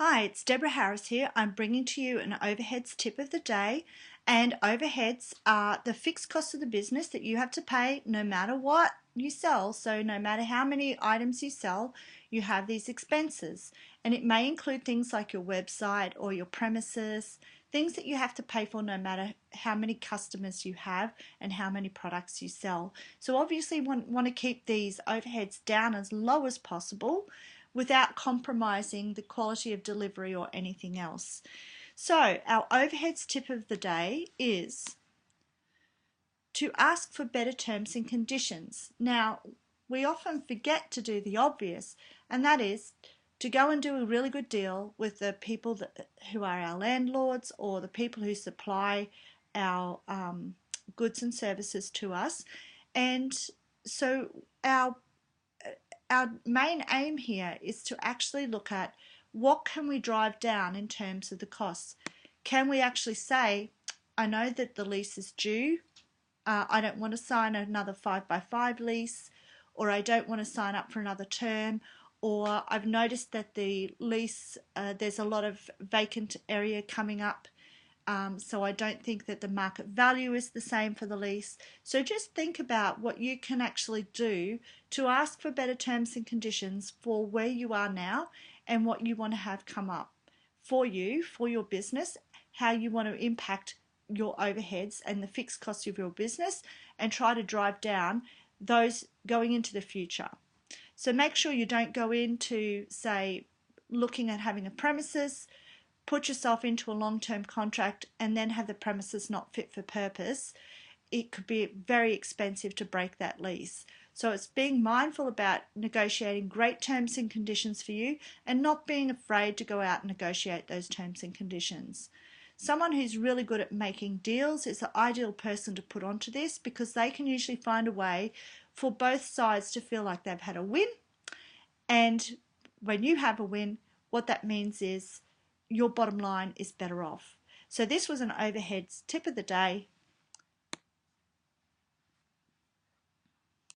Hi, it's Deborah Harris here. I'm bringing to you an overheads tip of the day. And overheads are the fixed costs of the business that you have to pay no matter what you sell. So no matter how many items you sell, you have these expenses. And it may include things like your website or your premises, things that you have to pay for no matter how many customers you have and how many products you sell. So obviously you want to keep these overheads down as low as possible without compromising the quality of delivery or anything else. So our overheads tip of the day is to ask for better terms and conditions. Now, we often forget to do the obvious, and that is to go and do a really good deal with the people who are our landlords or the people who supply our goods and services to us. And so our main aim here is to actually look at what can we drive down in terms of the costs. Can we actually say, I know that the lease is due, I don't want to sign another 5x5 lease, or I don't want to sign up for another term, or I've noticed that the lease, there's a lot of vacant area coming up, so I don't think that the market value is the same for the lease. So just think about what you can actually do to ask for better terms and conditions for where you are now and what you want to have come up for you, for your business, how you want to impact your overheads and the fixed costs of your business, and try to drive down those going into the future. So make sure you don't go into, say, looking at having a premises, put yourself into a long-term contract and then have the premises not fit for purpose. It could be very expensive to break that lease. So it's being mindful about negotiating great terms and conditions for you and not being afraid to go out and negotiate those terms and conditions. Someone who's really good at making deals is the ideal person to put onto this, because they can usually find a way for both sides to feel like they've had a win. And when you have a win, what that means is your bottom line is better off. So this was an overheads tip of the day.